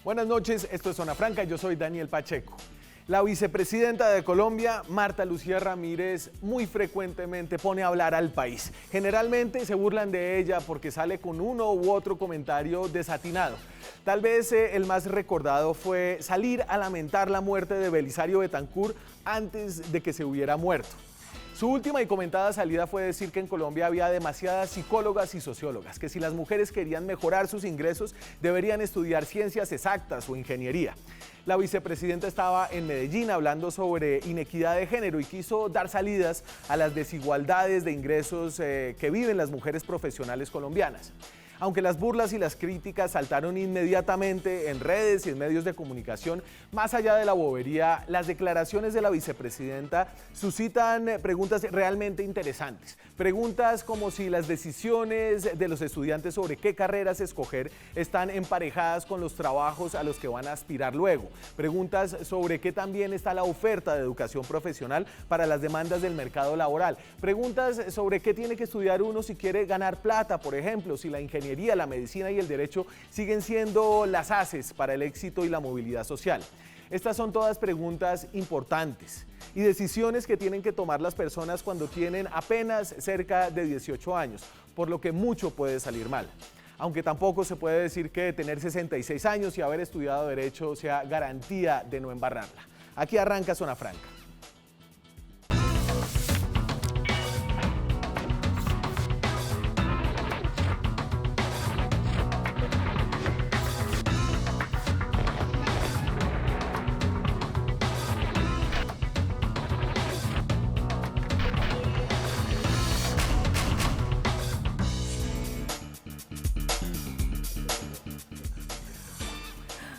Buenas noches, esto es Zona Franca, yo soy Daniel Pacheco. La vicepresidenta de Colombia, Marta Lucía Ramírez, muy frecuentemente pone a hablar al país. Generalmente se burlan de ella porque sale con uno u otro comentario desatinado. Tal vez el más recordado fue salir a lamentar la muerte de Belisario Betancur antes de que se hubiera muerto. Su última y comentada salida fue decir que en Colombia había demasiadas psicólogas y sociólogas, que si las mujeres querían mejorar sus ingresos deberían estudiar ciencias exactas o ingeniería. La vicepresidenta estaba en Medellín hablando sobre inequidad de género y quiso dar salidas a las desigualdades de ingresos que viven las mujeres profesionales colombianas. Aunque las burlas y las críticas saltaron inmediatamente en redes y en medios de comunicación, más allá de la bobería, las declaraciones de la vicepresidenta suscitan preguntas realmente interesantes. Preguntas como si las decisiones de los estudiantes sobre qué carreras escoger están emparejadas con los trabajos a los que van a aspirar luego. Preguntas sobre qué también está la oferta de educación profesional para las demandas del mercado laboral. Preguntas sobre qué tiene que estudiar uno si quiere ganar plata, por ejemplo, si la ingeniería, la medicina y el derecho siguen siendo las haces para el éxito y la movilidad social. Estas son todas preguntas importantes y decisiones que tienen que tomar las personas cuando tienen apenas cerca de 18 años, por lo que mucho puede salir mal. Aunque tampoco se puede decir que tener 66 años y haber estudiado Derecho sea garantía de no embarrarla. Aquí arranca Zona Franca.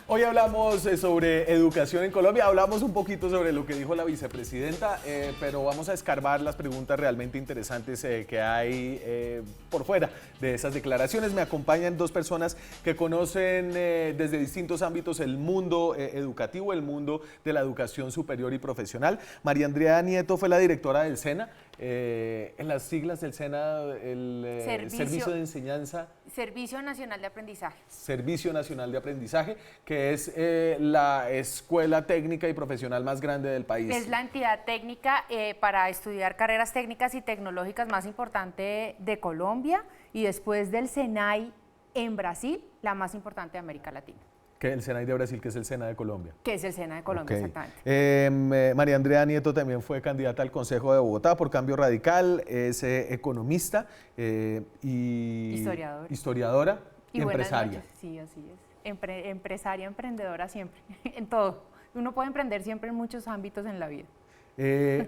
Hoy hablamos sobre educación en Colombia, hablamos un poquito sobre lo que dijo la vicepresidenta, pero vamos a escarbar las preguntas realmente interesantes que hay por fuera de esas declaraciones. Me acompañan dos personas que conocen desde distintos ámbitos el mundo educativo, el mundo de la educación superior y profesional. María Andrea Nieto fue la directora del SENA. En las siglas del SENA, el Servicio de Enseñanza. Servicio Nacional de Aprendizaje. Servicio Nacional de Aprendizaje, que es la escuela técnica y profesional más grande del país. Es la entidad técnica para estudiar carreras técnicas y tecnológicas más importante de Colombia y después del SENAI en Brasil, la más importante de América Latina. Que el SENAI de Brasil, que es el SENA de Colombia. Que es el SENA de Colombia, okay. Exactamente. María Andrea Nieto también fue candidata al Consejo de Bogotá por Cambio Radical, es economista y historiadora y empresaria. Sí, así es. Empresaria, emprendedora siempre, en todo. Uno puede emprender siempre en muchos ámbitos en la vida.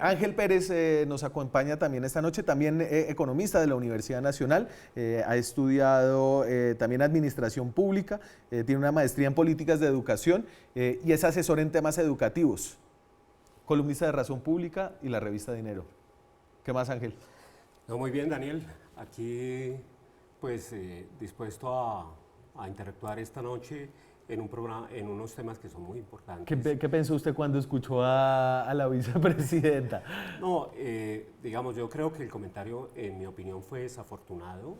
Ángel Pérez nos acompaña también esta noche, también economista de la Universidad Nacional, ha estudiado también administración pública, tiene una maestría en políticas de educación y es asesor en temas educativos, columnista de Razón Pública y la revista Dinero. ¿Qué más, Ángel? No, muy bien, Daniel, aquí pues dispuesto a interactuar esta noche en un programa, en unos temas que son muy importantes. ¿Qué pensó usted cuando escuchó a la vicepresidenta? No, digamos, yo creo que el comentario, en mi opinión, fue desafortunado,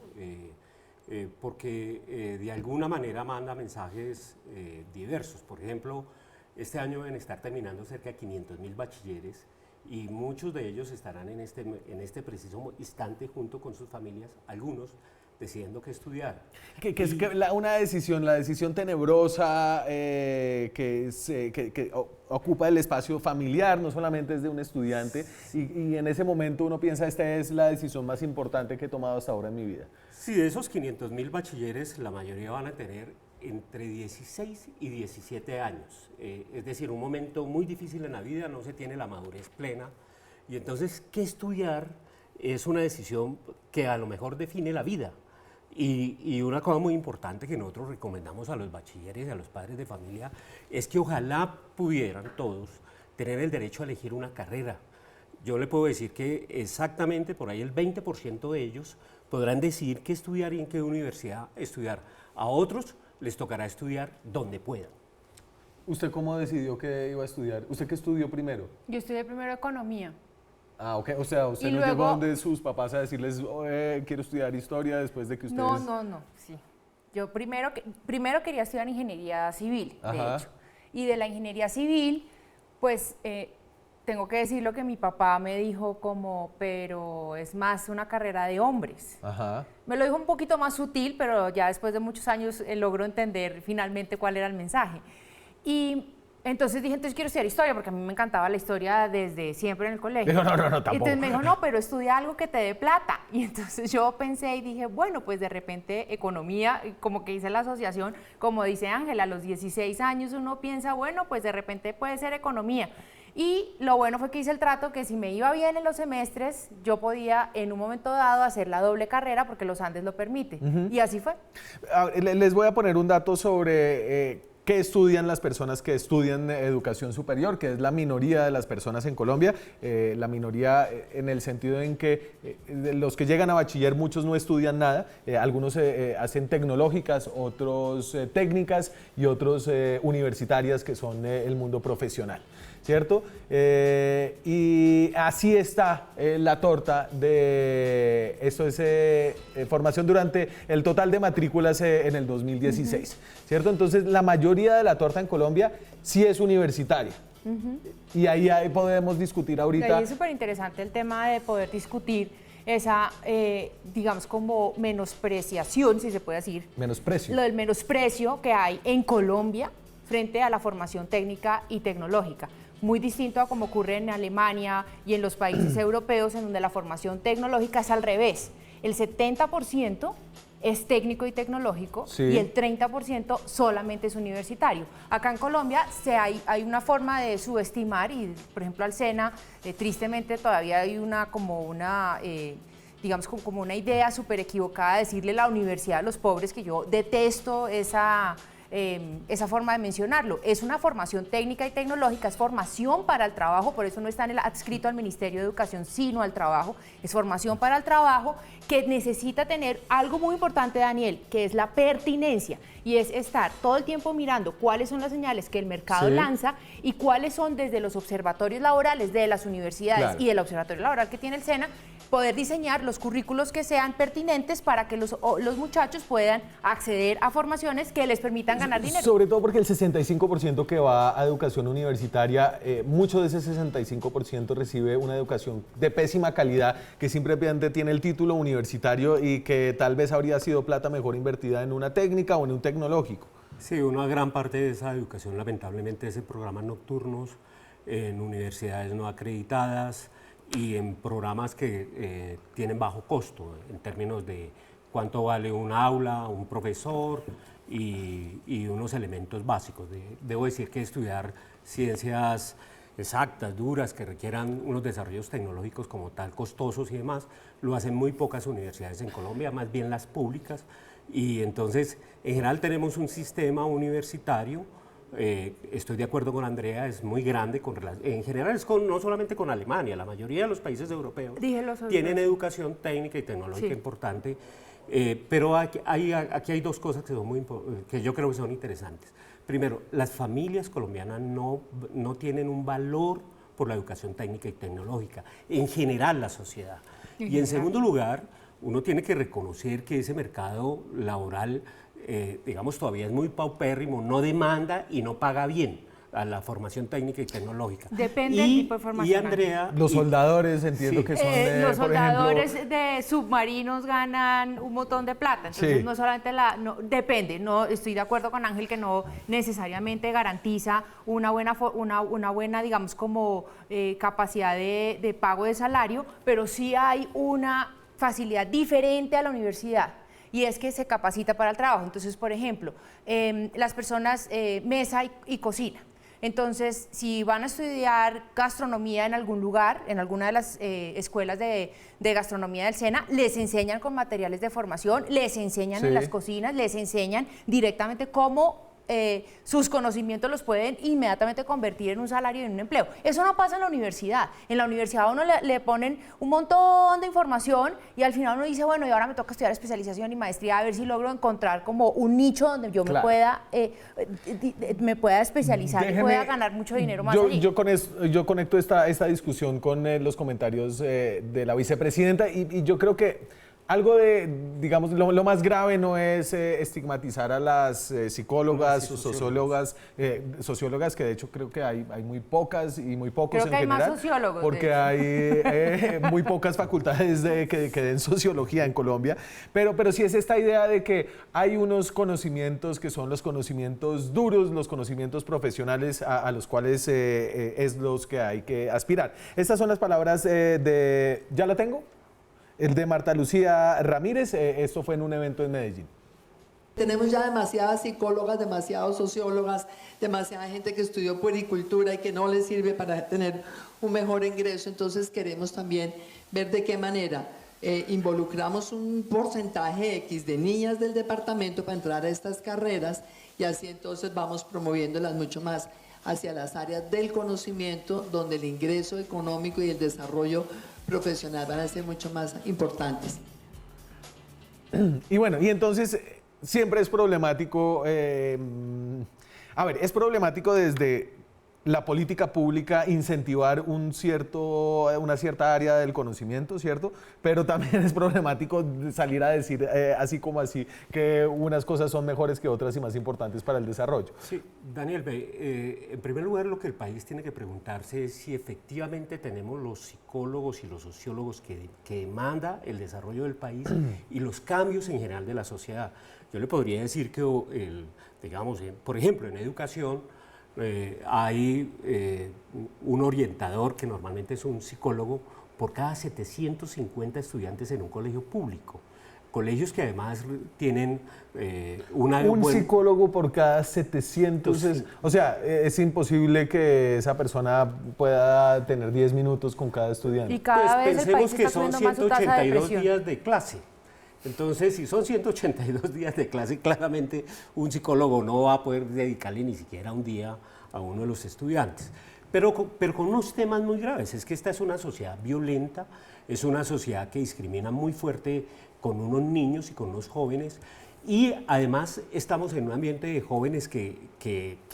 porque de alguna manera manda mensajes diversos. Por ejemplo, este año deben estar terminando cerca de 500.000 bachilleres y muchos de ellos estarán en este preciso instante junto con sus familias, algunos decidiendo qué estudiar. Una decisión, la decisión tenebrosa que ocupa el espacio familiar, no solamente es de un estudiante, y en ese momento uno piensa, esta es la decisión más importante que he tomado hasta ahora en mi vida. Sí, de esos 500.000 bachilleres, la mayoría van a tener entre 16 y 17 años, es decir, un momento muy difícil en la vida, no se tiene la madurez plena, y entonces, ¿qué estudiar? Es una decisión que a lo mejor define la vida. Y una cosa muy importante que nosotros recomendamos a los bachilleres y a los padres de familia es que ojalá pudieran todos tener el derecho a elegir una carrera. Yo le puedo decir que exactamente por ahí el 20% de ellos podrán decidir qué estudiar y en qué universidad estudiar. A otros les tocará estudiar donde puedan. ¿Usted cómo decidió que iba a estudiar? ¿Usted qué estudió primero? Yo estudié primero Economía. Ah, ok. O sea, ¿usted no llegó donde sus papás a decirles quiero estudiar historia después de que ustedes...? No, sí. Yo primero quería estudiar ingeniería civil, de Ajá. hecho. Y de la ingeniería civil, pues tengo que decir lo que mi papá me dijo como, pero es más una carrera de hombres. Ajá. Me lo dijo un poquito más sutil, pero ya después de muchos años logro entender finalmente cuál era el mensaje. Y entonces dije, entonces quiero estudiar historia, porque a mí me encantaba la historia desde siempre en el colegio. Dijo, no, tampoco. Y entonces me dijo, no, pero estudia algo que te dé plata. Y entonces yo pensé y dije, bueno, pues de repente economía, como que hice la asociación, como dice Ángela, a los 16 años uno piensa, bueno, pues de repente puede ser economía. Y lo bueno fue que hice el trato que si me iba bien en los semestres, yo podía en un momento dado hacer la doble carrera porque los Andes lo permite. Y así fue. Les voy a poner un dato sobre qué estudian las personas que estudian educación superior, que es la minoría de las personas en Colombia. La minoría en el sentido en que de los que llegan a bachiller, muchos no estudian nada. Algunos hacen tecnológicas, otros técnicas y otros universitarias, que son el mundo profesional, ¿cierto? Y así está la torta de, esto es formación durante el total de matrículas en el 2016, ¿cierto? Entonces la mayoría de la torta en Colombia sí es universitaria. Y ahí podemos discutir ahorita. Ahí es súper interesante el tema de poder discutir esa, digamos, como menospreciación, si se puede decir. Menosprecio. Lo del menosprecio que hay en Colombia frente a la formación técnica y tecnológica. Muy distinto a como ocurre en Alemania y en los países europeos, en donde la formación tecnológica es al revés. El 70% es técnico y tecnológico, sí, y el 30% solamente es universitario. Acá en Colombia hay una forma de subestimar y, por ejemplo, al SENA, tristemente todavía hay digamos, como una idea súper equivocada de decirle la universidad a los pobres, que yo detesto esa forma de mencionarlo. Es una formación técnica y tecnológica, es formación para el trabajo, por eso no está adscrito al Ministerio de Educación, sino al trabajo. Es formación para el trabajo que necesita tener algo muy importante, Daniel, que es la pertinencia, y es estar todo el tiempo mirando cuáles son las señales que el mercado lanza y cuáles son desde los observatorios laborales de las universidades y del observatorio laboral que tiene el SENA, poder diseñar los currículos que sean pertinentes para que los muchachos puedan acceder a formaciones que les permitan ganar dinero. Sobre todo porque el 65% que va a educación universitaria, mucho de ese 65% recibe una educación de pésima calidad, que simplemente tiene el título universitario y que tal vez habría sido plata mejor invertida en una técnica o en un tecnológico. Sí, una gran parte de esa educación lamentablemente es en programas nocturnos, en universidades no acreditadas y en programas que tienen bajo costo en términos de cuánto vale un aula, un profesor y unos elementos básicos. Debo decir que estudiar ciencias exactas, duras, que requieran unos desarrollos tecnológicos como tal, costosos y demás, lo hacen muy pocas universidades en Colombia, más bien las públicas. Y entonces, en general tenemos un sistema universitario, estoy de acuerdo con Andrea, es muy grande, en general es no solamente con Alemania, la mayoría de los países europeos tienen educación técnica y tecnológica importante, pero aquí hay dos cosas que yo creo que son interesantes. Primero, las familias colombianas no tienen un valor por la educación técnica y tecnológica, en general la sociedad. Y en segundo lugar, uno tiene que reconocer que ese mercado laboral, digamos, todavía es muy paupérrimo, no demanda y no paga bien a la formación técnica y tecnológica. Depende del tipo de formación. Y Andrea... Los soldadores, entiendo que son, los por soldadores ejemplo, de submarinos ganan un montón de plata, entonces no solamente depende, no estoy de acuerdo con Ángel que no necesariamente garantiza una buena digamos, como capacidad de pago de salario, pero sí hay una facilidad diferente a la universidad. Y es que se capacita para el trabajo. Entonces, por ejemplo, las personas mesa y cocina. Entonces, si van a estudiar gastronomía en algún lugar, en alguna de las escuelas de gastronomía del SENA, les enseñan con materiales de formación, les enseñan en las cocinas, les enseñan directamente cómo sus conocimientos los pueden inmediatamente convertir en un salario y en un empleo. Eso no pasa en la universidad. En la universidad a uno le ponen un montón de información y al final uno dice, bueno, y ahora me toca estudiar especialización y maestría a ver si logro encontrar como un nicho donde yo me pueda especializar y pueda ganar mucho dinero más allí. Yo conecto esta discusión con los comentarios de la vicepresidenta y yo creo que Algo de, digamos, lo más grave no es estigmatizar a las psicólogas o sociólogas, que de hecho creo que hay muy pocas y muy pocos creo que en general. Hay más sociólogos, porque hay muy pocas facultades que den sociología en Colombia, pero sí es esta idea de que hay unos conocimientos que son los conocimientos duros, los conocimientos profesionales a los cuales es los que hay que aspirar. Estas son las palabras ¿ya la tengo? El de Marta Lucía Ramírez, esto fue en un evento en Medellín. Tenemos ya demasiadas psicólogas, demasiadas sociólogas, demasiada gente que estudió puericultura y que no les sirve para tener un mejor ingreso. Entonces queremos también ver de qué manera involucramos un porcentaje X de niñas del departamento para entrar a estas carreras y así entonces vamos promoviéndolas mucho más hacia las áreas del conocimiento, donde el ingreso económico y el desarrollo profesional van a ser mucho más importantes. Y bueno, y entonces siempre es problemático, es problemático desde la política pública incentivar una cierta área del conocimiento, ¿cierto? Pero también es problemático salir a decir así como así que unas cosas son mejores que otras y más importantes para el desarrollo. Sí, Daniel, en primer lugar lo que el país tiene que preguntarse es si efectivamente tenemos los psicólogos y los sociólogos que demanda el desarrollo del país y los cambios en general de la sociedad. Yo le podría decir que, por ejemplo, en educación, hay un orientador que normalmente es un psicólogo por cada 750 estudiantes en un colegio público. Colegios que además tienen un psicólogo por cada 700, o sea, es imposible que esa persona pueda tener 10 minutos con cada estudiante. Y cada vez el país pensemos que está son subiendo más su tasa de 182 depresión. días de clase. Entonces, si son 182 días de clase, claramente un psicólogo no va a poder dedicarle ni siquiera un día a uno de los estudiantes. Pero con unos temas muy graves. Es que esta es una sociedad violenta, es una sociedad que discrimina muy fuerte con unos niños y con unos jóvenes. Y además estamos en un ambiente de jóvenes que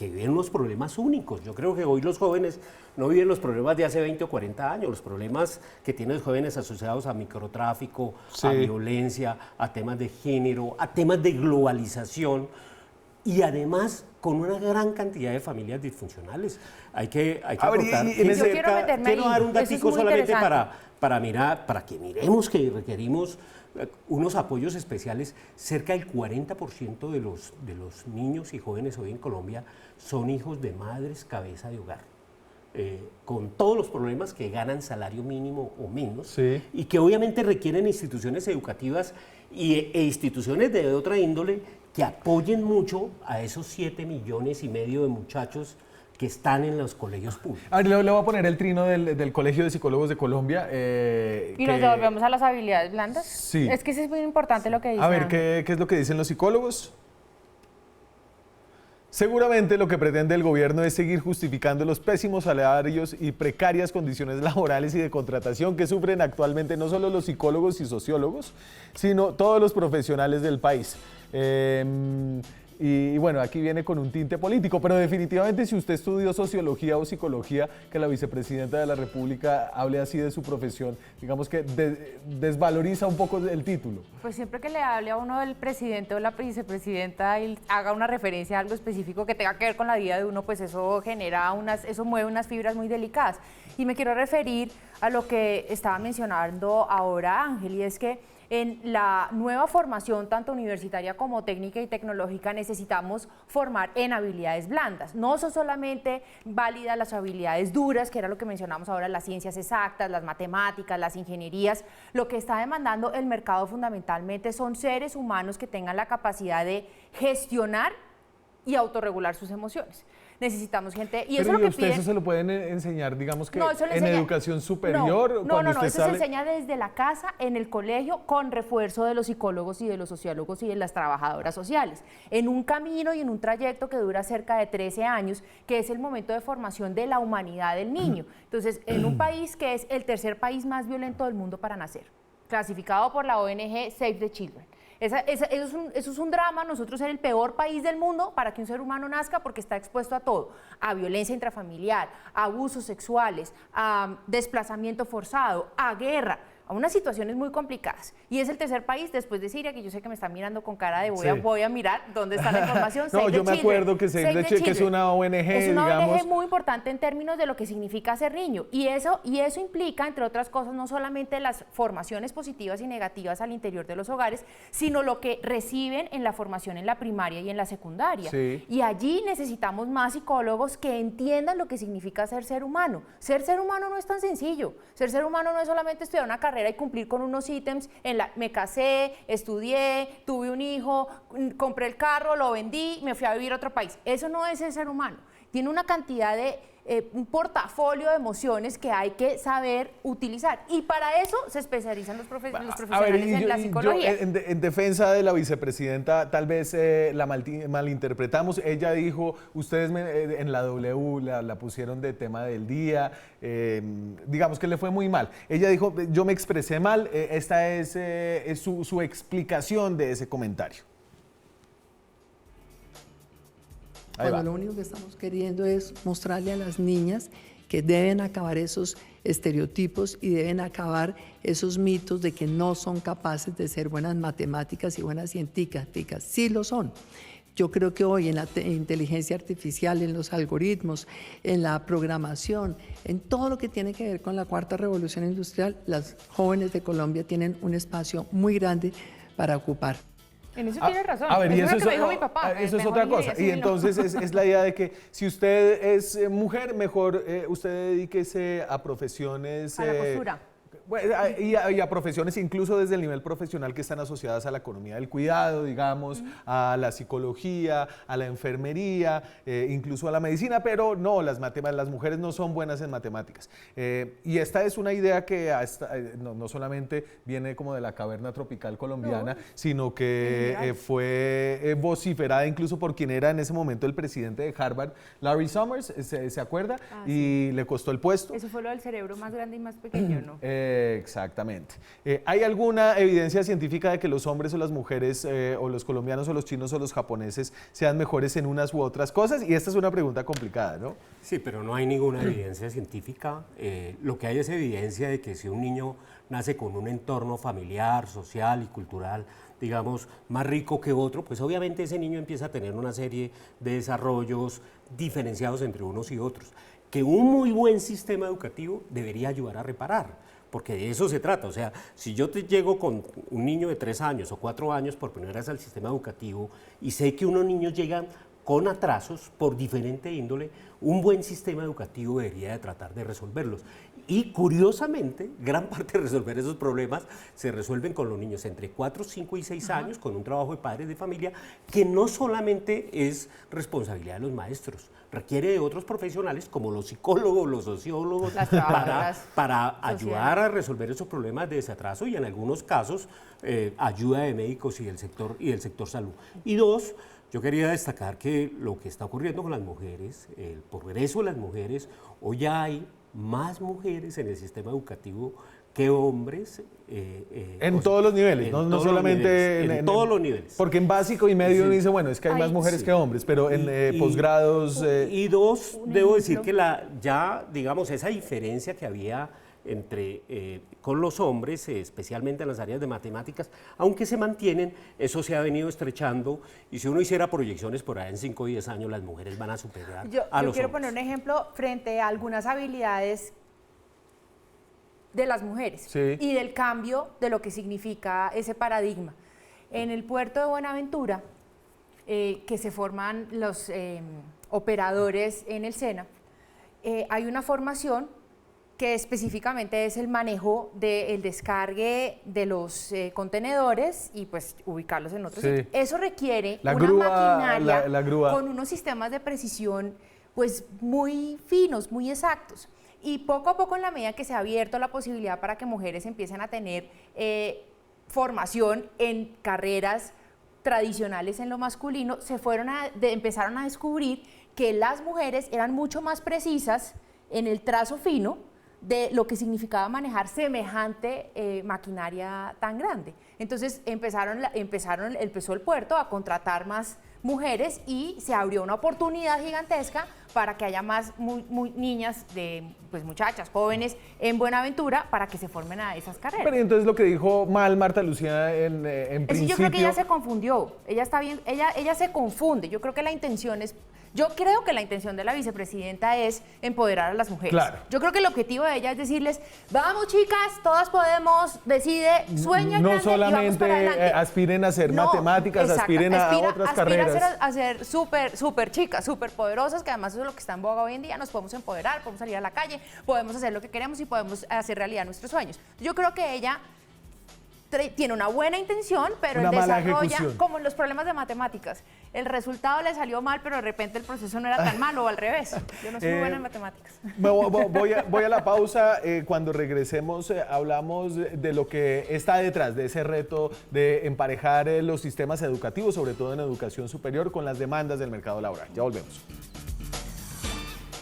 viven unos problemas únicos. Yo creo que hoy los jóvenes no viven los problemas de hace 20 o 40 años, los problemas que tienen los jóvenes asociados a microtráfico, a violencia, a temas de género, a temas de globalización y además con una gran cantidad de familias disfuncionales. Hay que aportar. Quiero dar un datico solamente para que miremos que requerimos unos apoyos especiales. Cerca del 40% de los niños y jóvenes hoy en Colombia son hijos de madres cabeza de hogar, con todos los problemas que ganan salario mínimo o menos, y que obviamente requieren instituciones educativas e instituciones de otra índole que apoyen mucho a esos 7,5 millones de muchachos que están en los colegios públicos. A ver, le voy a poner el trino del Colegio de Psicólogos de Colombia. ¿Y nos devolvemos a las habilidades blandas? Sí. Es que eso es muy importante lo que dicen. A ver, ¿qué es lo que dicen los psicólogos? Seguramente lo que pretende el gobierno es seguir justificando los pésimos salarios y precarias condiciones laborales y de contratación que sufren actualmente no solo los psicólogos y sociólogos, sino todos los profesionales del país. Y bueno, aquí viene con un tinte político, pero definitivamente si usted estudió sociología o psicología, que la vicepresidenta de la República hable así de su profesión, digamos que desvaloriza un poco el título. Pues siempre que le hable a uno del presidente o la vicepresidenta y haga una referencia a algo específico que tenga que ver con la vida de uno, pues eso eso mueve unas fibras muy delicadas. Y me quiero referir a lo que estaba mencionando ahora Ángel, y es que en la nueva formación, tanto universitaria como técnica y tecnológica, necesitamos formar en habilidades blandas. No son solamente válidas las habilidades duras, que era lo que mencionamos ahora, las ciencias exactas, las matemáticas, las ingenierías. Lo que está demandando el mercado fundamentalmente son seres humanos que tengan la capacidad de gestionar y autorregular sus emociones. Necesitamos gente, y eso es lo que usted piden. ¿Eso se lo pueden enseñar, digamos que eso le en enseña, educación superior? No, eso sale... se enseña desde la casa, en el colegio, con refuerzo de los psicólogos y de los sociólogos y de las trabajadoras sociales, en un camino y en un trayecto que dura cerca de 13 años, que es el momento de formación de la humanidad del niño. Entonces, en un país que es el tercer país más violento del mundo para nacer, clasificado por la ONG Save the Children. Eso es un drama, nosotros ser el peor país del mundo para que un ser humano nazca, porque está expuesto a todo, a violencia intrafamiliar, a abusos sexuales, a desplazamiento forzado, a guerra. a unas situaciones muy complicadas. Y es el tercer país después de Siria, que yo sé que me están mirando con cara de voy a mirar dónde está la información. No, yo me acuerdo que Save the Children, que es una ONG, es una digamos. ONG muy importante en términos de lo que significa ser niño. Y eso implica, entre otras cosas, no solamente las formaciones positivas y negativas al interior de los hogares, sino lo que reciben en la formación en la primaria y en la secundaria. Sí. Y allí necesitamos más psicólogos que entiendan lo que significa ser humano. Ser humano no es tan sencillo. Ser humano no es solamente estudiar una carrera y cumplir con unos ítems me casé, estudié, tuve un hijo, compré el carro, lo vendí, me fui a vivir a otro país. Eso no es el ser humano. Tiene una cantidad de un portafolio de emociones que hay que saber utilizar, y para eso se especializan los profesionales en la psicología. En defensa de la vicepresidenta, tal vez la malinterpretamos. Ella dijo, ustedes en la W la pusieron de tema del día, digamos que le fue muy mal. Ella dijo, yo me expresé mal. Esta es su explicación de ese comentario. Cuando lo único que estamos queriendo es mostrarle a las niñas que deben acabar esos estereotipos y deben acabar esos mitos de que no son capaces de ser buenas matemáticas y buenas científicas. Sí lo son. Yo creo que hoy en la inteligencia artificial, en los algoritmos, en la programación, en todo lo que tiene que ver con la cuarta revolución industrial, las jóvenes de Colombia tienen un espacio muy grande para ocupar. En eso tiene razón. A ver, y eso es lo que me dijo mi papá. Eso es otra cosa. Y entonces es la idea de que si usted es mujer, mejor usted dedíquese a profesiones... A la costura. Y a profesiones incluso desde el nivel profesional que están asociadas a la economía del cuidado, digamos, a la psicología, a la enfermería, incluso a la medicina, pero no, las mujeres no son buenas en matemáticas. Y esta es una idea que no solamente viene como de la caverna tropical colombiana, sino que fue vociferada incluso por quien era en ese momento el presidente de Harvard, Larry Summers, ¿se acuerda? Y le costó el puesto. Eso fue lo del cerebro más grande y más pequeño, ¿no? Exactamente. ¿Hay alguna evidencia científica de que los hombres o las mujeres o los colombianos o los chinos o los japoneses sean mejores en unas u otras cosas? Y esta es una pregunta complicada, ¿no? Sí, pero no hay ninguna evidencia científica. Lo que hay es evidencia de que si un niño nace con un entorno familiar, social y cultural, digamos, más rico que otro, pues obviamente ese niño empieza a tener una serie de desarrollos diferenciados entre unos y otros, que un muy buen sistema educativo debería ayudar a reparar. Porque de eso se trata. O sea, si yo te llego con un niño de 3 años o 4 años por primera vez al sistema educativo y sé que unos niños llegan con atrasos por diferente índole, un buen sistema educativo debería de tratar de resolverlos. Y curiosamente, gran parte de resolver esos problemas se resuelven con los niños entre 4, 5 y 6 años, con un trabajo de padres de familia, que no solamente es responsabilidad de los maestros, requiere de otros profesionales como los psicólogos, los sociólogos, para ayudar a resolver esos problemas de desatraso y en algunos casos ayuda de médicos y del sector salud. Y dos, yo quería destacar que lo que está ocurriendo con las mujeres, el progreso de las mujeres, hoy ya hay más mujeres en el sistema educativo que hombres. En todos los niveles, no solamente en todos los niveles. Porque en básico y medio uno dice, bueno, es que hay más mujeres que hombres, pero en posgrados... Y dos, debo decir que ya, digamos, esa diferencia que había con los hombres, especialmente en las áreas de matemáticas, aunque se mantienen, eso se ha venido estrechando, y si uno hiciera proyecciones por ahí en 5 o 10 años, las mujeres van a superar a los hombres. Yo quiero poner un ejemplo frente a algunas habilidades de las mujeres y del cambio de lo que significa ese paradigma. En el puerto de Buenaventura, que se forman los operadores en el SENA, hay una formación que específicamente es el manejo del descargue de los contenedores y pues ubicarlos en otros sitios. Eso requiere una maquinaria la grúa, con unos sistemas de precisión pues muy finos, muy exactos. Y poco a poco, en la medida que se ha abierto la posibilidad para que mujeres empiecen a tener formación en carreras tradicionales en lo masculino, empezaron a descubrir que las mujeres eran mucho más precisas en el trazo fino de lo que significaba manejar semejante maquinaria tan grande. Entonces empezó el puerto a contratar más mujeres y se abrió una oportunidad gigantesca para que haya más niñas, pues muchachas, jóvenes en Buenaventura para que se formen a esas carreras. Pero entonces lo que dijo mal Marta Lucía en principio... Yo creo que ella se confundió, ella está bien, ella se confunde, yo creo que la intención es... Yo creo que la intención de la vicepresidenta es empoderar a las mujeres. Claro. Yo creo que el objetivo de ella es decirles, vamos chicas, todas podemos, decide, sueña no grande y vamos solamente para adelante. Aspiren a hacer No, matemáticas, exacto, aspiren a otras carreras. A ser súper chicas, súper poderosas, que además eso es lo que está en boga hoy en día, nos podemos empoderar, podemos salir a la calle, podemos hacer lo que queremos y podemos hacer realidad nuestros sueños. Yo creo que ella tiene una buena intención, pero el desarrollo, como en los problemas de matemáticas, el resultado le salió mal, pero de repente el proceso no era tan malo, o al revés. Yo no soy muy buena en matemáticas. Voy a la pausa. Cuando regresemos hablamos de lo que está detrás de ese reto de emparejar los sistemas educativos, sobre todo en educación superior, con las demandas del mercado laboral. Ya volvemos.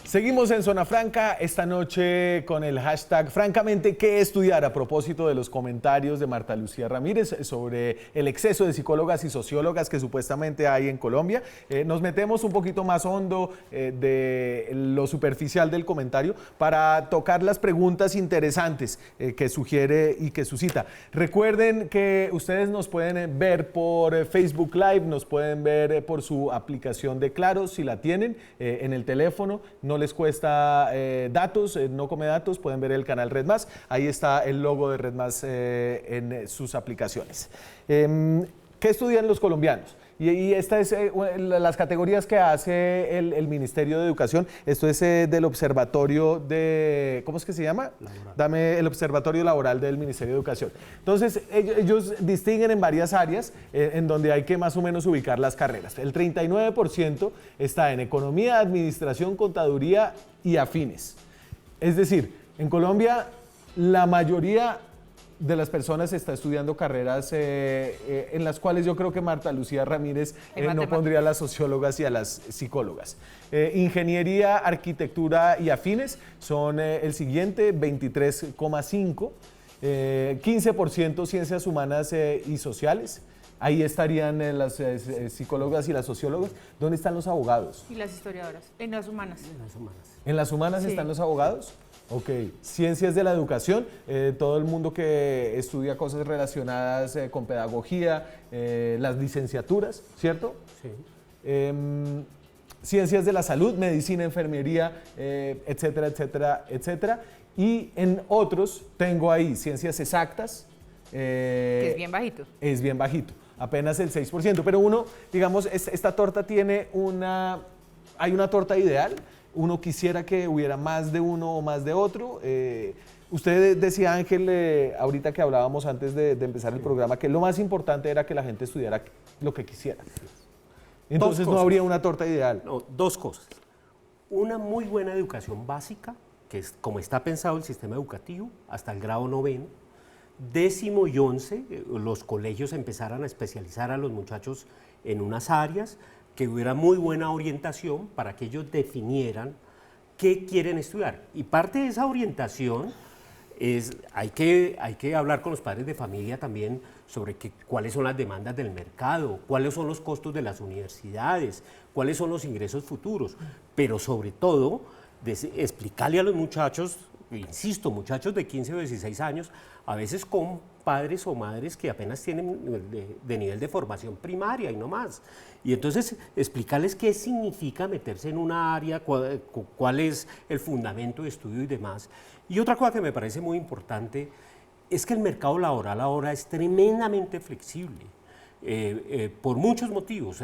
Seguimos en Zona Franca esta noche con el hashtag Francamente, ¿qué estudiar? A propósito de los comentarios de Marta Lucía Ramírez sobre el exceso de psicólogas y sociólogas que supuestamente hay en Colombia. Nos metemos un poquito más hondo de lo superficial del comentario para tocar las preguntas interesantes que sugiere y que suscita. Recuerden que ustedes nos pueden ver por Facebook Live, nos pueden ver por su aplicación de Claro, si la tienen en el teléfono, no les cuesta datos, no come datos, pueden ver el canal Red Más, ahí está el logo de Red Más en sus aplicaciones. ¿Qué estudian los colombianos? Y estas es las categorías que hace el Ministerio de Educación. Esto es del Observatorio de... ¿Cómo es que se llama? Laboral. Dame el Observatorio Laboral del Ministerio de Educación. Entonces, ellos distinguen en varias áreas en donde hay que más o menos ubicar las carreras. El 39% está en Economía, Administración, Contaduría y afines. Es decir, en Colombia la mayoría de las personas está estudiando carreras en las cuales yo creo que Marta Lucía Ramírez no pondría a las sociólogas y a las psicólogas. Ingeniería, arquitectura y afines son el siguiente, 23,5%, 15% ciencias humanas y sociales. Ahí estarían las psicólogas y las sociólogas. ¿Dónde están los abogados? Y las historiadoras, en las humanas. ¿En las humanas sí. Están los abogados? Ok, ciencias de la educación, todo el mundo que estudia cosas relacionadas con pedagogía, las licenciaturas, ¿cierto? Sí. Ciencias de la salud, medicina, enfermería, etcétera, etcétera, etcétera. Y en otros tengo ahí ciencias exactas. Que es bien bajito. Es bien bajito, apenas el 6%. Pero uno, digamos, esta torta tiene hay una torta ideal. Uno quisiera que hubiera más de uno o más de otro. Usted decía, Ángel, ahorita que hablábamos antes de empezar el programa, que lo más importante era que la gente estudiara lo que quisiera. Entonces no habría una torta ideal. No, dos cosas. Una muy buena educación básica, que es como está pensado el sistema educativo, hasta el grado 9º. 10º y 11, los colegios empezaran a especializar a los muchachos en unas áreas, que hubiera muy buena orientación para que ellos definieran qué quieren estudiar. Y parte de esa orientación hay que hablar con los padres de familia también sobre cuáles son las demandas del mercado, cuáles son los costos de las universidades, cuáles son los ingresos futuros, pero sobre todo explicarle a los muchachos, insisto, muchachos de 15 o 16 años, a veces con padres o madres que apenas tienen de nivel de formación primaria y no más. Y entonces explicarles qué significa meterse en una área, cuál es el fundamento de estudio y demás. Y otra cosa que me parece muy importante es que el mercado laboral ahora es tremendamente flexible, por muchos motivos.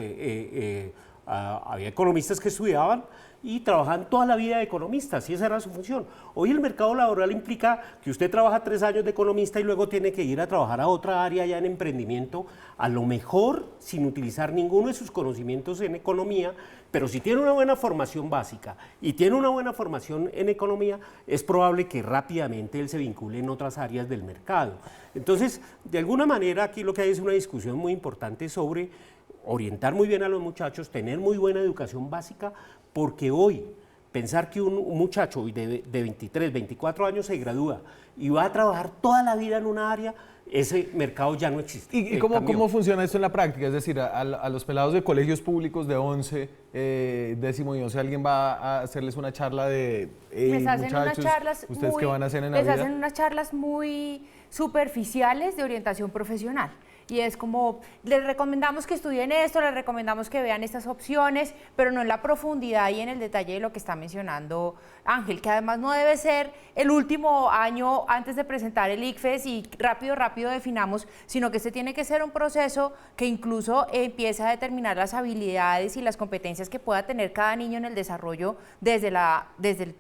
Había economistas que estudiaban y trabajaban toda la vida de economistas y esa era su función. Hoy el mercado laboral implica que usted trabaja 3 años de economista y luego tiene que ir a trabajar a otra área ya en emprendimiento, a lo mejor sin utilizar ninguno de sus conocimientos en economía, pero si tiene una buena formación básica y tiene una buena formación en economía, es probable que rápidamente él se vincule en otras áreas del mercado. Entonces, de alguna manera aquí lo que hay es una discusión muy importante sobre orientar muy bien a los muchachos, tener muy buena educación básica, porque hoy pensar que un muchacho de 23, 24 años se gradúa y va a trabajar toda la vida en una área ese mercado ya no existe. ¿Y cómo funciona esto en la práctica? Es decir, a los pelados de colegios públicos de 11, décimo y 11, ¿alguien va a hacerles una charla de muchachos, ustedes qué van a hacer en la vida? Les hacen unas charlas muy superficiales de orientación profesional. Y es como, les recomendamos que estudien esto, les recomendamos que vean estas opciones, pero no en la profundidad y en el detalle de lo que está mencionando Ángel, que además no debe ser el último año antes de presentar el ICFES y rápido definamos, sino que este tiene que ser un proceso que incluso empieza a determinar las habilidades y las competencias que pueda tener cada niño en el desarrollo desde la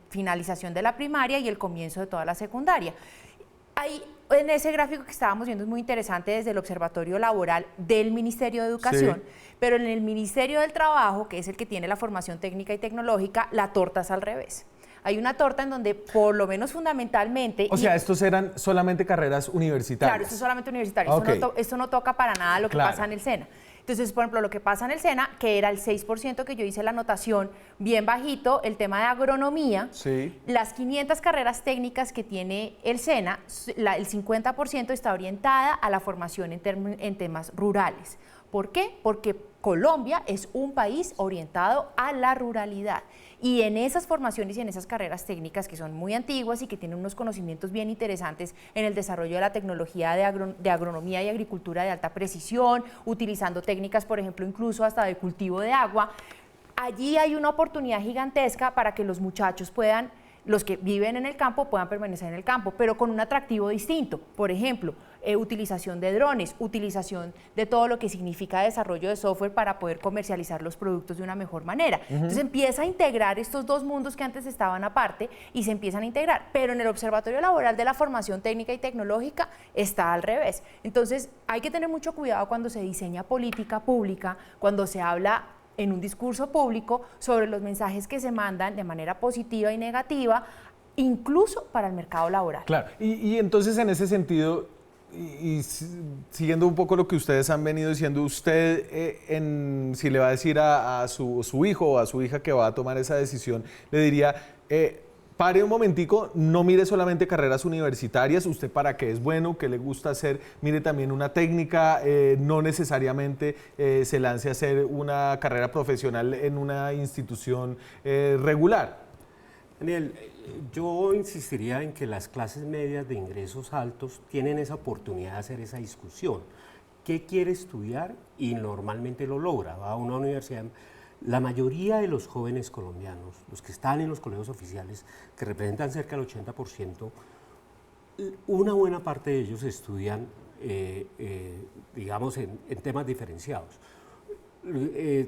finalización de la primaria y el comienzo de toda la secundaria. Ahí, en ese gráfico que estábamos viendo es muy interesante desde el Observatorio Laboral del Ministerio de Educación, sí, pero en el Ministerio del Trabajo, que es el que tiene la formación técnica y tecnológica, la torta es al revés. Hay una torta en donde, por lo menos fundamentalmente... O sea, estos eran solamente carreras universitarias. Claro, esto es solamente universitario. Okay. Esto no toca para nada lo que pasa en el SENA. Entonces, por ejemplo, lo que pasa en el SENA, que era el 6% que yo hice la anotación, bien bajito, el tema de agronomía, sí, las 500 carreras técnicas que tiene el SENA, el 50% está orientada a la formación en temas rurales. ¿Por qué? Porque Colombia es un país orientado a la ruralidad. Y en esas formaciones y en esas carreras técnicas que son muy antiguas y que tienen unos conocimientos bien interesantes en el desarrollo de la tecnología de agronomía y agricultura de alta precisión, utilizando técnicas, por ejemplo, incluso hasta de cultivo de agua, allí hay una oportunidad gigantesca para que los muchachos puedan, los que viven en el campo puedan permanecer en el campo, pero con un atractivo distinto. Por ejemplo, utilización de drones, utilización de todo lo que significa desarrollo de software para poder comercializar los productos de una mejor manera. Entonces empieza a integrar estos dos mundos que antes estaban aparte y se empiezan a integrar, pero en el Observatorio Laboral de la Formación Técnica y Tecnológica está al revés. Entonces hay que tener mucho cuidado cuando se diseña política pública, cuando se habla en un discurso público sobre los mensajes que se mandan de manera positiva y negativa, incluso para el mercado laboral. Claro, y entonces en ese sentido, y siguiendo un poco lo que ustedes han venido diciendo, usted si le va a decir a su hijo o a su hija que va a tomar esa decisión, le diría, pare un momentico, no mire solamente carreras universitarias, usted para qué es bueno, qué le gusta hacer, mire también una técnica, no necesariamente se lance a hacer una carrera profesional en una institución regular. Daniel, yo insistiría en que las clases medias de ingresos altos tienen esa oportunidad de hacer esa discusión. ¿Qué quiere estudiar? Y normalmente lo logra, va a una universidad. La mayoría de los jóvenes colombianos, los que están en los colegios oficiales, que representan cerca del 80%, una buena parte de ellos estudian, digamos, en temas diferenciados.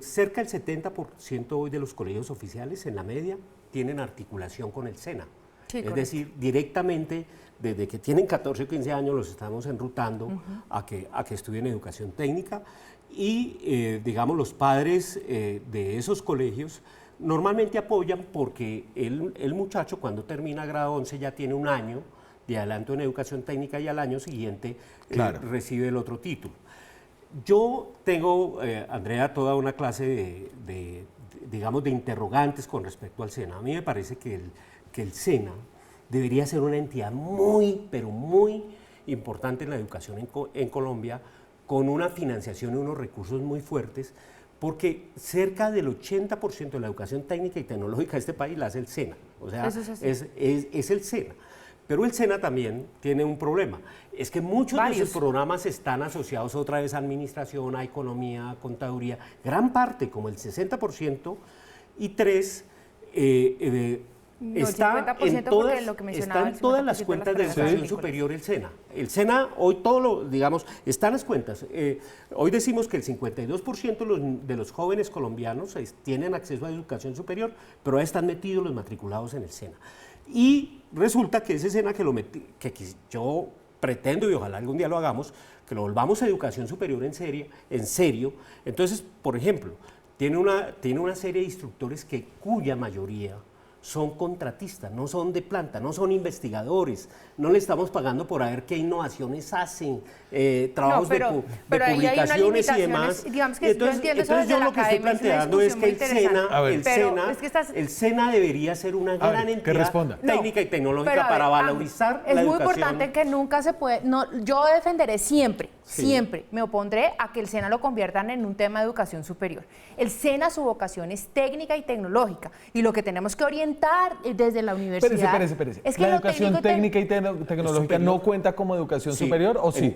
Cerca del 70% hoy de los colegios oficiales, en la media, tienen articulación con el SENA. Sí, es decir, directamente, desde que tienen 14 o 15 años, los estamos enrutando a que estudien educación técnica. Y, digamos, los padres de esos colegios normalmente apoyan porque el muchacho cuando termina grado 11 ya tiene un año de adelanto en educación técnica y al año siguiente recibe el otro título. Yo tengo, Andrea, toda una clase digamos, de interrogantes con respecto al SENA. A mí me parece que el SENA debería ser una entidad muy, pero muy importante en la educación en Colombia, con una financiación y unos recursos muy fuertes, porque cerca del 80% de la educación técnica y tecnológica de este país la hace el SENA. O sea, es el SENA. Pero el SENA también tiene un problema. Es que muchos de sus programas están asociados otra vez a administración, a economía, a contaduría. Gran parte, como el 60%, y está en todas las cuentas de educación superior el SENA. El SENA, hoy digamos, está en las cuentas. Hoy decimos que el 52% de los jóvenes colombianos tienen acceso a educación superior, pero ahí están metidos los matriculados en el SENA. Y resulta que ese SENA que yo pretendo, y ojalá algún día lo hagamos, que lo volvamos a educación superior en serio. Entonces, por ejemplo, tiene una serie de instructores cuya mayoría son contratistas, no son de planta, no son investigadores, no le estamos pagando por ver qué innovaciones hacen, trabajos de publicaciones y demás. Digamos que entonces yo lo que estoy planteando es que el SENA debería ser una gran entidad técnica y tecnológica para valorizar la educación. Es muy importante que nunca se puede, yo defenderé siempre, me opondré a que el SENA lo conviertan en un tema de educación superior. El SENA, su vocación es técnica y tecnológica, y lo que tenemos que orientar desde la universidad. Espérese. Es que ¿La educación técnica y tecnológica no cuenta como educación superior o sí?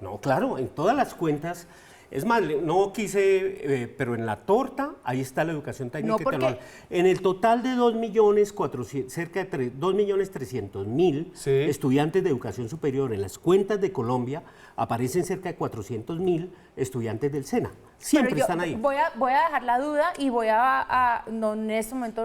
No, claro, en todas las cuentas. Es más, no quise, pero en la torta, ahí está la educación técnica y tecnológica. En el total de 2.400.000, cerca de 2.300.000 estudiantes de educación superior en las cuentas de Colombia, aparecen cerca de 400.000 estudiantes del SENA. Siempre están ahí. Voy a dejar la duda y no, en este momento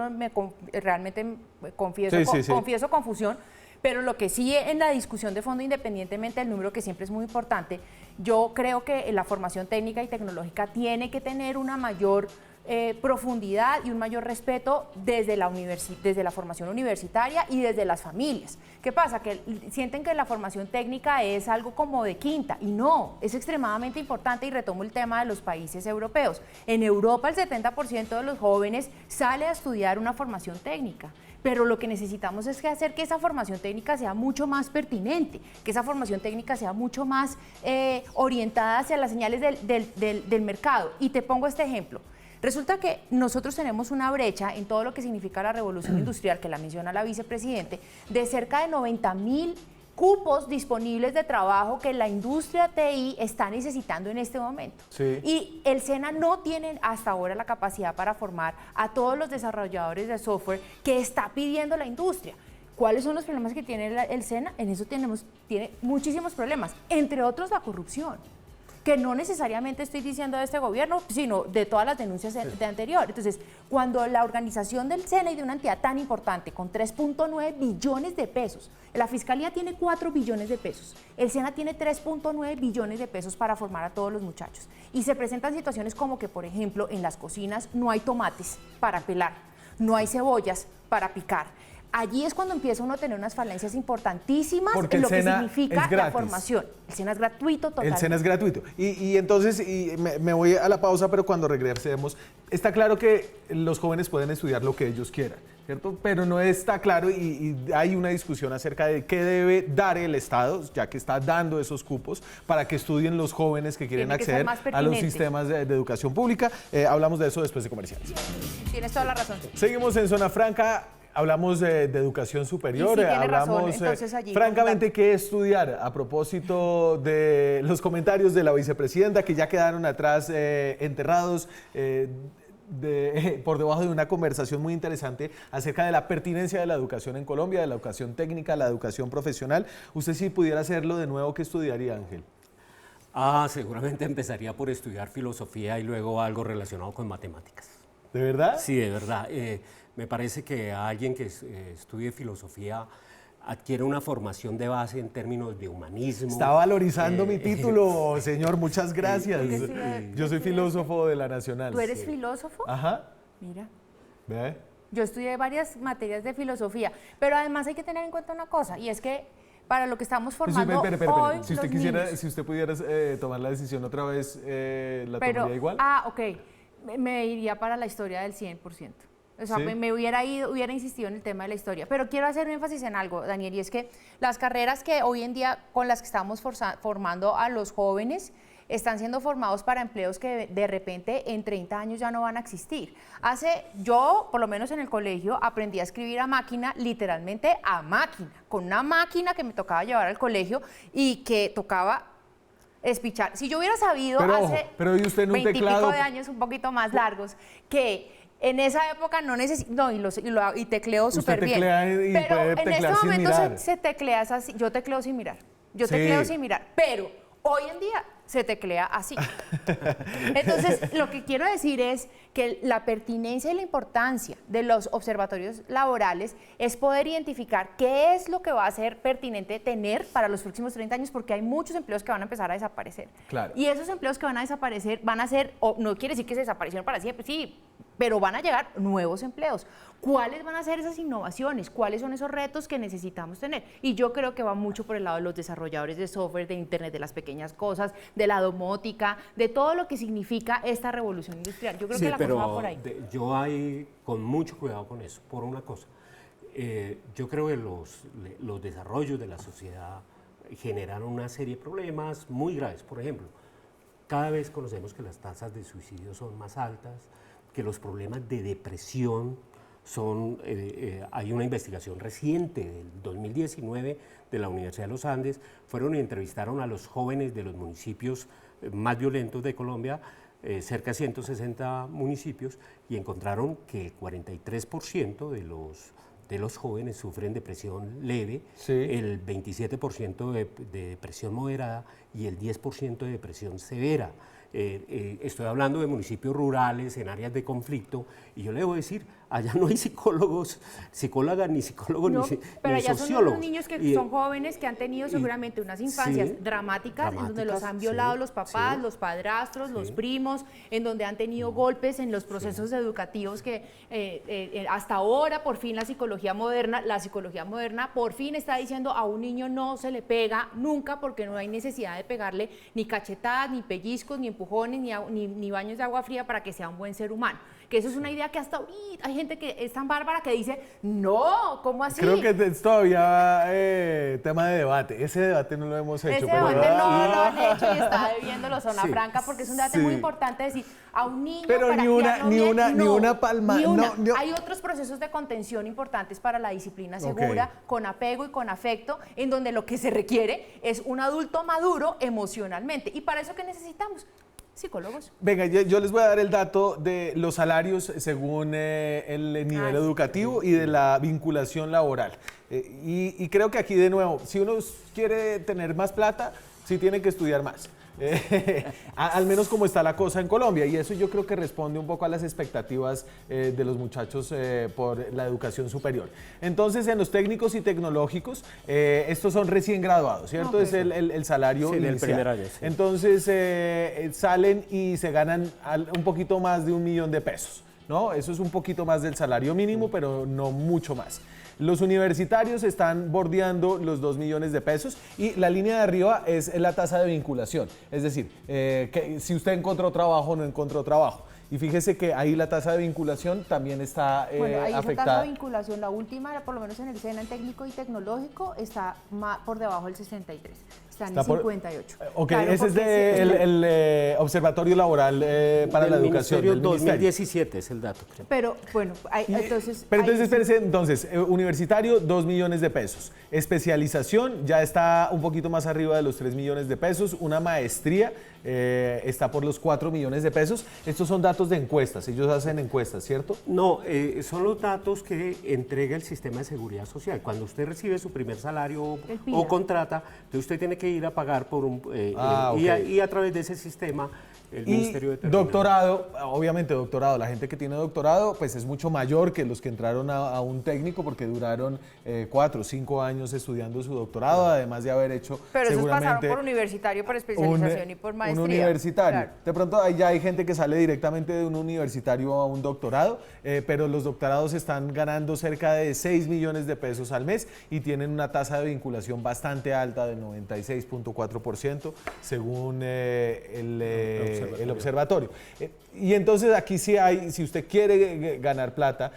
realmente confieso confusión. Pero lo que sí en la discusión de fondo, independientemente del número, que siempre es muy importante, yo creo que la formación técnica y tecnológica tiene que tener una mayor profundidad y un mayor respeto desde la formación universitaria y desde las familias. ¿Qué pasa? Que sienten que la formación técnica es algo como de quinta, y no, es extremadamente importante, y retomo el tema de los países europeos. En Europa el 70% de los jóvenes sale a estudiar una formación técnica. Pero lo que necesitamos es hacer que esa formación técnica sea mucho más pertinente, que esa formación técnica sea mucho más orientada hacia las señales del mercado. Y te pongo este ejemplo. Resulta que nosotros tenemos una brecha en todo lo que significa la revolución industrial, que la menciona la vicepresidente, de cerca de 90.000 cupos disponibles de trabajo que la industria TI está necesitando en este momento. Y el SENA no tiene hasta ahora la capacidad para formar a todos los desarrolladores de software que está pidiendo la industria. ¿Cuáles son los problemas que tiene el SENA? En eso tiene muchísimos problemas, entre otros la corrupción, que no necesariamente estoy diciendo de este gobierno, sino de todas las denuncias de anterior. Entonces, cuando la organización del SENA y de una entidad tan importante, con 3.9 billones de pesos, la Fiscalía tiene 4 billones de pesos, el SENA tiene 3.9 billones de pesos para formar a todos los muchachos, y se presentan situaciones como que, por ejemplo, en las cocinas no hay tomates para pelar, no hay cebollas para picar. Allí es cuando empieza uno a tener unas falencias importantísimas en lo que significa la formación. El SENA es gratuito totalmente. El SENA es gratuito. Y entonces, me voy a la pausa, pero cuando regresemos, está claro que los jóvenes pueden estudiar lo que ellos quieran, ¿cierto? Pero no está claro y hay una discusión acerca de qué debe dar el Estado, ya que está dando esos cupos, para que estudien los jóvenes que quieren acceder a los sistemas de educación pública. Hablamos de eso después de comerciales. Tienes toda la razón. Seguimos en Zona Franca. Hablamos de educación superior, hablamos francamente qué estudiar a propósito de los comentarios de la vicepresidenta que ya quedaron atrás enterrados por debajo de una conversación muy interesante acerca de la pertinencia de la educación en Colombia, de la educación técnica, la educación profesional. Usted, si pudiera hacerlo de nuevo, ¿qué estudiaría, Ángel? Seguramente empezaría por estudiar filosofía y luego algo relacionado con matemáticas. ¿De verdad? Sí, de verdad. Me parece que alguien que estudie filosofía adquiere una formación de base en términos de humanismo. Está valorizando mi título, señor, muchas gracias. Yo soy filósofo de la Nacional. ¿Tú eres filósofo? Ajá. Mira. ¿Ve? Yo estudié varias materias de filosofía, pero además hay que tener en cuenta una cosa, y es que para lo que estamos formando hoy, si usted pudiera tomar la decisión otra vez, ¿la tomaría igual? Ok. Me iría para la historia del 100%. O sea, ¿sí? me hubiera insistido en el tema de la historia. Pero quiero hacer un énfasis en algo, Daniel, y es que las carreras que hoy en día con las que estamos formando a los jóvenes están siendo formados para empleos que de repente en 30 años ya no van a existir. Yo, por lo menos en el colegio, aprendí a escribir a máquina, literalmente a máquina, con una máquina que me tocaba llevar al colegio y que tocaba espichar. Si yo hubiera sabido pero ¿y usted en un 20 y teclado? pico de años, un poquito más largos, que en esa época no necesito, y tecleo súper bien. Pero en este momento se teclea así, yo tecleo sin mirar. Tecleo sin mirar, pero hoy en día se teclea así. Entonces, lo que quiero decir es que la pertinencia y la importancia de los observatorios laborales es poder identificar qué es lo que va a ser pertinente tener para los próximos 30 años, porque hay muchos empleos que van a empezar a desaparecer. Claro. Y esos empleos que van a desaparecer van a ser, o no quiere decir que se desaparecieron para siempre, sí, pero van a llegar nuevos empleos. ¿Cuáles van a ser esas innovaciones? ¿Cuáles son esos retos que necesitamos tener? Y yo creo que va mucho por el lado de los desarrolladores de software, de Internet, de las pequeñas cosas, de la domótica, de todo lo que significa esta revolución industrial. Yo creo que la cosa va por ahí. Yo hay con mucho cuidado con eso, por una cosa. Yo creo que los desarrollos de la sociedad generaron una serie de problemas muy graves. Por ejemplo, cada vez conocemos que las tasas de suicidio son más altas, que los problemas de depresión son, hay una investigación reciente del 2019 de la Universidad de los Andes, fueron y entrevistaron a los jóvenes de los municipios más violentos de Colombia, cerca de 160 municipios, y encontraron que el 43% de los jóvenes sufren depresión leve, sí, el 27% de depresión moderada y el 10% de depresión severa. Estoy hablando de municipios rurales, en áreas de conflicto, y yo le debo decir, allá no hay psicólogas, ni psicólogos, No, ni pero ni allá sociólogos. son unos niños que son jóvenes, que han tenido seguramente unas infancias sí, dramáticas, en donde los han sí, violado los papás, sí, los padrastros, sí, los primos, en donde han tenido golpes en los procesos educativos que hasta ahora por fin la psicología moderna por fin está diciendo a un niño no se le pega nunca, porque no hay necesidad de pegarle ni cachetadas, ni pellizcos, ni empujones, ni baños de agua fría para que sea un buen ser humano. Que eso es una idea que hasta ahorita hay gente que es tan bárbara que dice, no, ¿cómo así? Creo que es todavía tema de debate. Ese debate no lo hemos hecho. Ese pero debate no lo han hecho y está debiéndolo Zona Sí, Franca, porque es un debate sí, muy importante decir a un niño pero para ni una- criarlo ni bien, una- ni no, una palma- ni una. no. Hay otros procesos de contención importantes para la disciplina Ok. segura, con apego y con afecto, en donde lo que se requiere es un adulto maduro emocionalmente. ¿Y para eso qué necesitamos? Psicólogos. Venga, yo les voy a dar el dato de los salarios según el nivel educativo y de la vinculación laboral. Y creo que aquí de nuevo, si uno quiere tener más plata, sí tiene que estudiar más. Al menos como está la cosa en Colombia, y eso yo creo que responde un poco a las expectativas de los muchachos por la educación superior. Entonces, en los técnicos y tecnológicos, estos son recién graduados, ¿cierto? Ok. Es el salario Sí, del inicial. primer año, sí. Entonces, salen y se ganan un poquito más de 1 millón de pesos, ¿no? Eso es un poquito más del salario mínimo, pero no mucho más. Los universitarios están bordeando los 2 millones de pesos y la línea de arriba es la tasa de vinculación. Es decir, que si usted encontró trabajo o no encontró trabajo. Y fíjese que ahí la tasa de vinculación también está Bueno, ahí esa afectada. tasa de vinculación, la última, por lo menos en el SENA, en técnico y tecnológico, está por debajo del 63. Están en 58. Ok, Claro, ese es porque el Observatorio Laboral para la Del Educación. Ministerio del Ministerio. 2017 es el dato, creo. Pero bueno, entonces... Pero entonces, ahí sí. espérese, entonces, universitario, 2 millones de pesos. Especialización ya está un poquito más arriba de los 3 millones de pesos. Una maestría está por los 4 millones de pesos. Estos son datos de encuestas, ellos hacen encuestas, ¿cierto? No, son los datos que entrega el sistema de seguridad social. Cuando usted recibe su primer salario El PIA. o contrata, entonces usted tiene que ir a pagar por un... Ah, y ok. a través de ese sistema el Y Ministerio determina. doctorado, obviamente doctorado, la gente que tiene doctorado pues es mucho mayor que los que entraron a un técnico porque duraron 4 o 5 años estudiando su doctorado, además de haber hecho Pero esos pasaron seguramente por universitario, por especialización y por maestría. un universitario. Claro. De pronto ahí ya hay gente que sale directamente de un universitario a un doctorado, pero los doctorados están ganando cerca de 6 millones de pesos al mes y tienen una tasa de vinculación bastante alta del 96.4% según el observatorio. Y entonces aquí sí hay, si usted quiere ganar plata,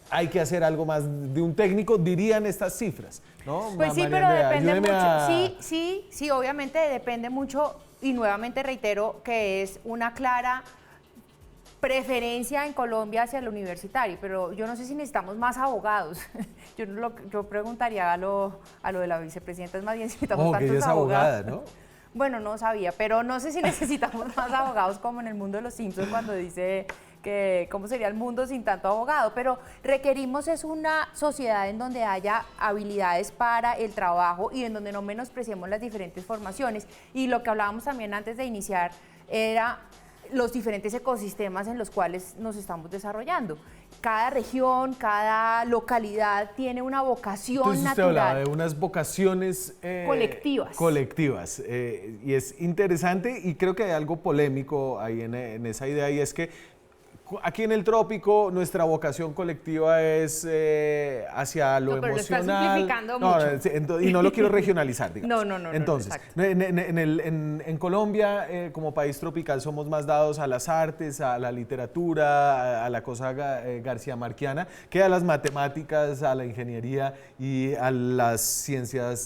hay que hacer algo más de un técnico, dirían estas cifras, ¿no? Pues sí, María pero Andrea, depende ayúdeme mucho. a- Sí, obviamente depende mucho, y nuevamente reitero que es una clara preferencia en Colombia hacia el universitario, pero yo no sé si necesitamos más abogados. Yo preguntaría a lo de la vicepresidenta, es más bien si necesitamos Ojo, que tantos ella es abogados. abogada, ¿no? Bueno, no sabía, pero no sé si necesitamos más abogados como en el mundo de los Simpsons cuando dice cómo sería el mundo sin tanto abogado, pero requerimos es una sociedad en donde haya habilidades para el trabajo y en donde no menospreciemos las diferentes formaciones. Y lo que hablábamos también antes de iniciar era los diferentes ecosistemas en los cuales nos estamos desarrollando. Cada región, cada localidad tiene una vocación Entonces usted natural. hablaba de unas vocaciones colectivas y es interesante y creo que hay algo polémico ahí en esa idea, y es que aquí en el trópico nuestra vocación colectiva es hacia lo pero emocional. lo estás simplificando mucho. Y no lo quiero regionalizar, digamos. No. Entonces, en Colombia, como país tropical, somos más dados a las artes, a la literatura, a la cosa garcía marquiana, que a las matemáticas, a la ingeniería y a las ciencias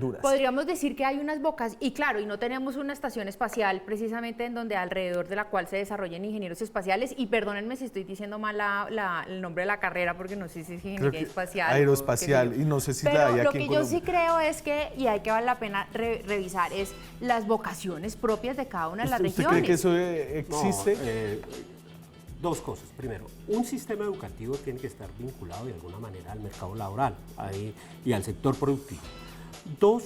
duras. Podríamos decir que hay unas vocaciones, y claro, y no tenemos una estación espacial precisamente en donde alrededor de la cual se desarrollen ingenieros espaciales, y perdónenme si estoy diciendo mal el nombre de la carrera, porque no sé si es ingeniería espacial. Aeroespacial, y no sé si la hay aquí en Colombia. Pero lo que yo sí creo es que, y hay que vale la pena revisar, es las vocaciones propias de cada una de las regiones. ¿Usted cree que eso existe? No, dos cosas. Primero, un sistema educativo tiene que estar vinculado de alguna manera al mercado laboral y al sector productivo. Dos,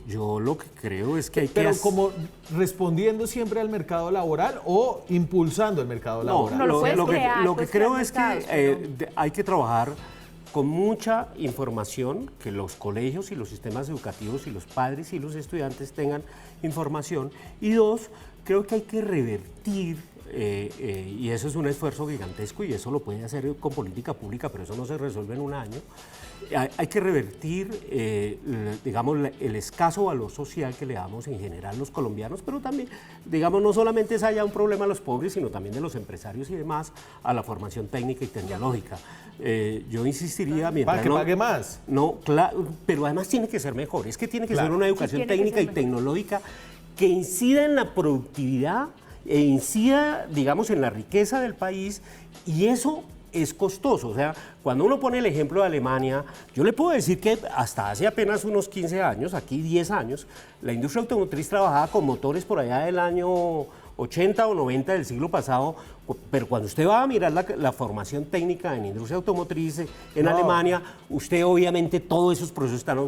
yo lo que creo es que hay que... Pero como respondiendo siempre al mercado laboral o impulsando el mercado laboral. No lo puedes crear, lo que creo es que mercados, hay que trabajar con mucha información, que los colegios y los sistemas educativos y los padres y los estudiantes tengan información. Y dos, creo que hay que revertir, y eso es un esfuerzo gigantesco y eso lo puede hacer con política pública, pero eso no se resuelve en un año. Hay que revertir, digamos, el escaso valor social que le damos en general los colombianos, pero también, digamos, no solamente es allá un problema de los pobres, sino también de los empresarios y demás, a la formación técnica y tecnológica. Yo insistiría... Para que pague más. No, claro, pero además tiene que ser mejor. Es que tiene que ser una educación técnica y tecnológica que incida en la productividad e incida, digamos, en la riqueza del país, y eso es costoso. O sea, cuando uno pone el ejemplo de Alemania, yo le puedo decir que hasta hace apenas unos 15 años, aquí 10 años, la industria automotriz trabajaba con motores por allá del año 80 o 90 del siglo pasado, pero cuando usted va a mirar la formación técnica en industria automotriz en Alemania, usted obviamente todos esos procesos están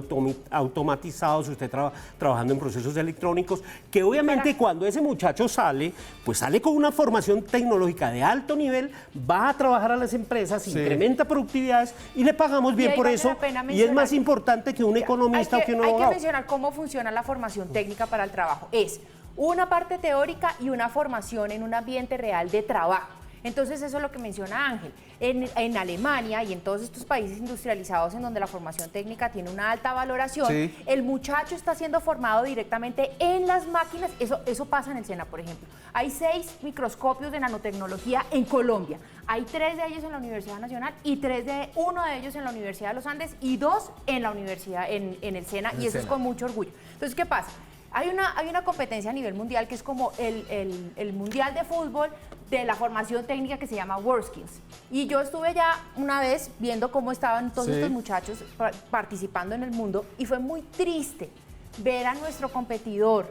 automatizados, usted trabajando en procesos electrónicos, que obviamente cuando ese muchacho sale, pues sale con una formación tecnológica de alto nivel, va a trabajar a las empresas, incrementa productividades y le pagamos bien por eso, y es más importante que un economista o que un abogado. Hay que mencionar cómo funciona la formación técnica para el trabajo. Es una parte teórica y una formación en un ambiente real de trabajo. Entonces eso es lo que menciona Ángel. En Alemania y en todos estos países industrializados en donde la formación técnica tiene una alta valoración, el muchacho está siendo formado directamente en las máquinas. Eso pasa en el SENA, por ejemplo. Hay 6 microscopios de nanotecnología en Colombia. Hay 3 de ellos en la Universidad Nacional y 1 de ellos en la Universidad de los Andes y 2 en la universidad, en el SENA, y eso es con mucho orgullo. Entonces, ¿qué pasa? Hay una competencia a nivel mundial que es como el mundial de fútbol de la formación técnica, que se llama WorldSkills. Y yo estuve ya una vez viendo cómo estaban todos estos muchachos participando en el mundo, y fue muy triste ver a nuestro competidor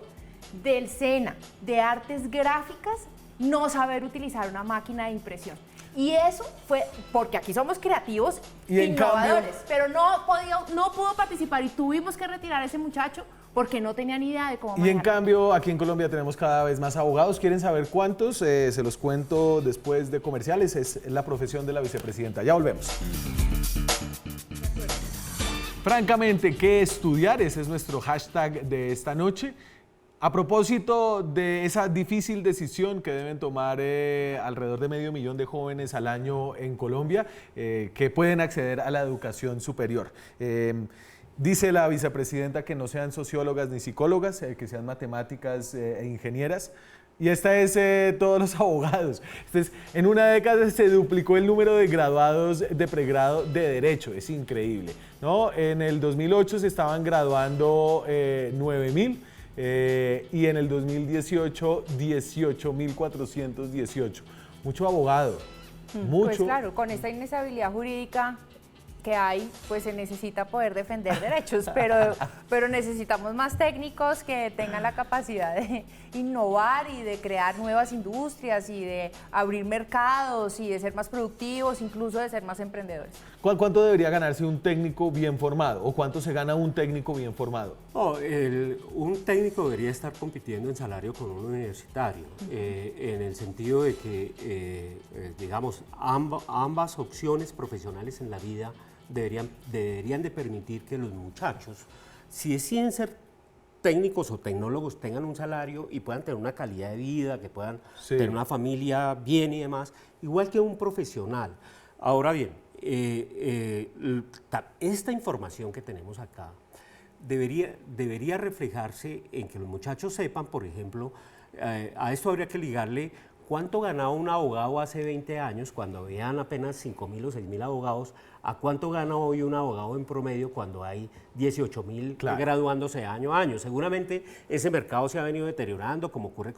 del SENA de artes gráficas no saber utilizar una máquina de impresión. Y eso fue porque aquí somos creativos e innovadores, pero no pudo participar y tuvimos que retirar a ese muchacho porque no tenía ni idea de cómo manejar. Y en cambio, aquí en Colombia tenemos cada vez más abogados. ¿Quieren saber cuántos? Se los cuento después de comerciales. Es la profesión de la vicepresidenta. Ya volvemos. Francamente, ¿qué estudiar? Ese es nuestro hashtag de esta noche. A propósito de esa difícil decisión que deben tomar alrededor de 500,000 de jóvenes al año en Colombia, que pueden acceder a la educación superior. Dice la vicepresidenta que no sean sociólogas ni psicólogas, que sean matemáticas e ingenieras. Y esta es todos los abogados. Entonces, en una década se duplicó el número de graduados de pregrado de Derecho. Es increíble, ¿no? En el 2008 se estaban graduando 9,000. Y en el 2018, 18,418. Mucho abogado, mucho. Pues claro, con esta inestabilidad jurídica que hay, pues se necesita poder defender derechos, pero necesitamos más técnicos que tengan la capacidad de innovar y de crear nuevas industrias y de abrir mercados y de ser más productivos, incluso de ser más emprendedores. ¿Cuánto debería ganarse un técnico bien formado o cuánto se gana un técnico bien formado? Un técnico debería estar compitiendo en salario con un universitario, en el sentido de que, digamos, ambas opciones profesionales en la vida deberían de permitir que los muchachos, si deciden ser técnicos o tecnólogos, tengan un salario y puedan tener una calidad de vida, que puedan tener una familia bien y demás, igual que un profesional. Ahora bien, esta información que tenemos acá debería reflejarse en que los muchachos sepan, por ejemplo, a esto habría que ligarle cuánto ganaba un abogado hace 20 años, cuando habían apenas 5.000 o 6.000 abogados, a cuánto gana hoy un abogado en promedio cuando hay 18.000 graduándose año a año. Seguramente ese mercado se ha venido deteriorando, como ocurre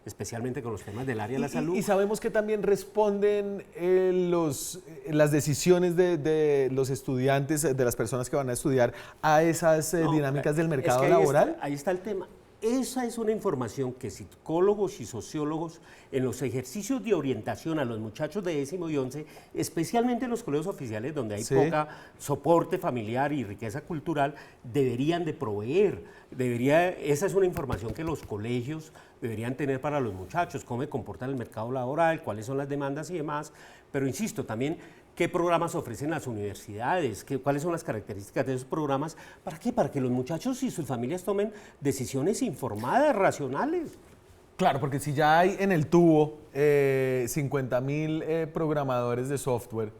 especialmente con los temas del área de la salud. Y sabemos que también responden las decisiones de los estudiantes, de las personas que van a estudiar, a esas dinámicas del mercado laboral. Ahí está el tema. Esa es una información que psicólogos y sociólogos en los ejercicios de orientación a los muchachos de 10º y 11, especialmente en los colegios oficiales donde hay poca soporte familiar y riqueza cultural, deberían de proveer. Esa es una información que los colegios deberían tener para los muchachos, cómo se comporta el mercado laboral, cuáles son las demandas y demás. Pero insisto, también qué programas ofrecen las universidades, cuáles son las características de esos programas, ¿para qué? Para que los muchachos y sus familias tomen decisiones informadas, racionales. Claro, porque si ya hay en el tubo 50.000 programadores de software,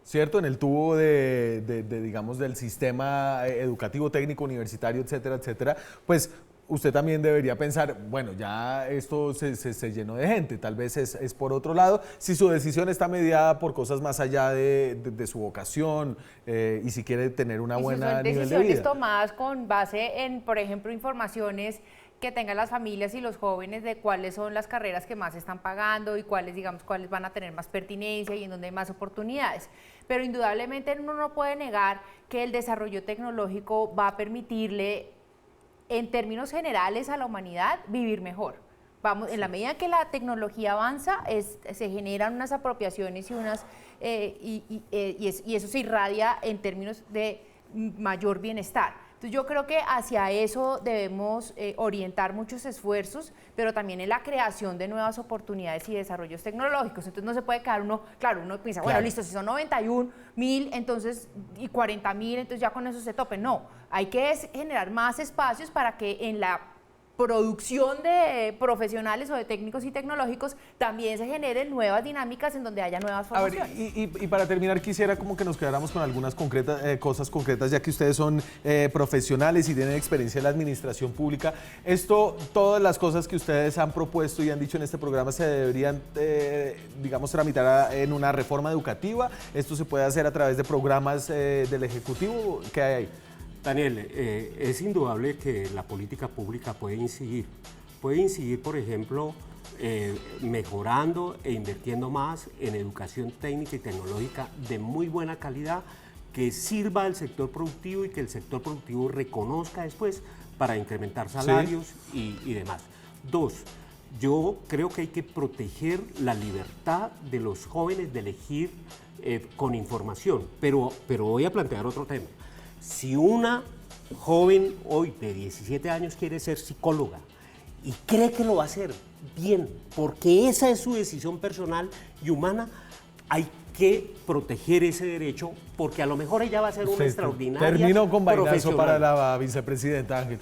¿cierto? En el tubo digamos, del sistema educativo, técnico, universitario, etcétera, etcétera, pues usted también debería pensar, bueno, ya esto se llenó de gente, tal vez es por otro lado, si su decisión está mediada por cosas más allá de su vocación y si quiere tener una buena nivel de vida. Son decisiones tomadas con base en, por ejemplo, informaciones que tengan las familias y los jóvenes de cuáles son las carreras que más están pagando y cuáles van a tener más pertinencia y en dónde hay más oportunidades. Pero indudablemente uno no puede negar que el desarrollo tecnológico va a permitirle, en términos generales, a la humanidad vivir mejor. En la medida que la tecnología avanza, se generan unas apropiaciones y eso se irradia en términos de mayor bienestar. Entonces yo creo que hacia eso debemos orientar muchos esfuerzos, pero también en la creación de nuevas oportunidades y desarrollos tecnológicos. Entonces no se puede quedar uno piensa, bueno, listo, si son 91.000 entonces, y 40.000, entonces ya con eso se tope. No, hay que generar más espacios para que en la producción de profesionales o de técnicos y tecnológicos también se generen nuevas dinámicas en donde haya nuevas formaciones. A ver, y para terminar quisiera como que nos quedáramos con algunas cosas concretas, ya que ustedes son profesionales y tienen experiencia en la administración pública. Todas las cosas que ustedes han propuesto y han dicho en este programa se deberían, digamos, tramitar en una reforma educativa. ¿Esto se puede hacer a través de programas del Ejecutivo? ¿Qué hay ahí? Daniel, es indudable que la política pública puede incidir, por ejemplo, mejorando e invirtiendo más en educación técnica y tecnológica de muy buena calidad que sirva al sector productivo y que el sector productivo reconozca después para incrementar salarios y demás. 2, yo creo que hay que proteger la libertad de los jóvenes de elegir con información, pero voy a plantear otro tema. Si una joven hoy de 17 años quiere ser psicóloga y cree que lo va a hacer bien, porque esa es su decisión personal y humana, hay que proteger ese derecho, porque a lo mejor ella va a ser una extraordinaria Termino con vainazo para la vicepresidenta Ángel.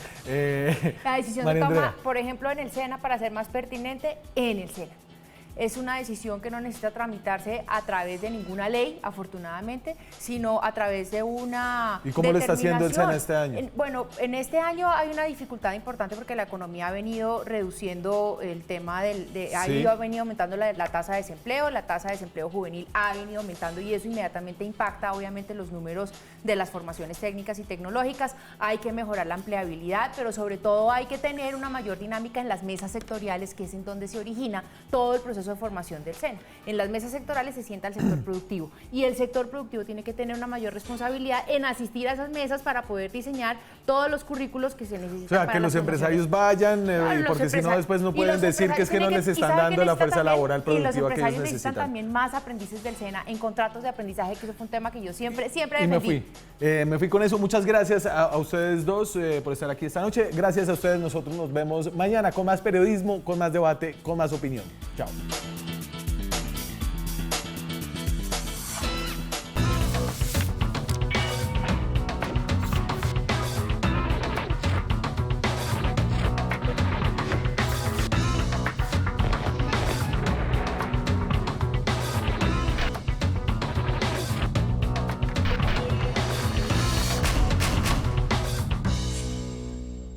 La decisión se toma, por ejemplo, en el SENA, para ser más pertinente, en el SENA. Es una decisión que no necesita tramitarse a través de ninguna ley, afortunadamente, sino a través de una ¿Y cómo lo está haciendo el SENA este año? Bueno, en este año hay una dificultad importante porque la economía ha venido reduciendo el tema ha venido aumentando la tasa de desempleo juvenil ha venido aumentando y eso inmediatamente impacta obviamente los números de las formaciones técnicas y tecnológicas. Hay que mejorar la empleabilidad, pero sobre todo hay que tener una mayor dinámica en las mesas sectoriales, que es en donde se origina todo el proceso proceso de formación del SENA. En las mesas sectorales se sienta el sector productivo y el sector productivo tiene que tener una mayor responsabilidad en asistir a esas mesas para poder diseñar todos los currículos que se necesitan. O sea, para que las los empresarios vayan, porque si no después no pueden decir que es que no les están dando la fuerza laboral productiva que ellos necesitan. Y los empresarios necesitan también más aprendices del SENA en contratos de aprendizaje, que eso fue un tema que yo siempre defendí. Me fui con eso. Muchas gracias a ustedes dos por estar aquí esta noche. Gracias a ustedes. Nosotros nos vemos mañana con más periodismo, con más debate, con más opinión. Chao.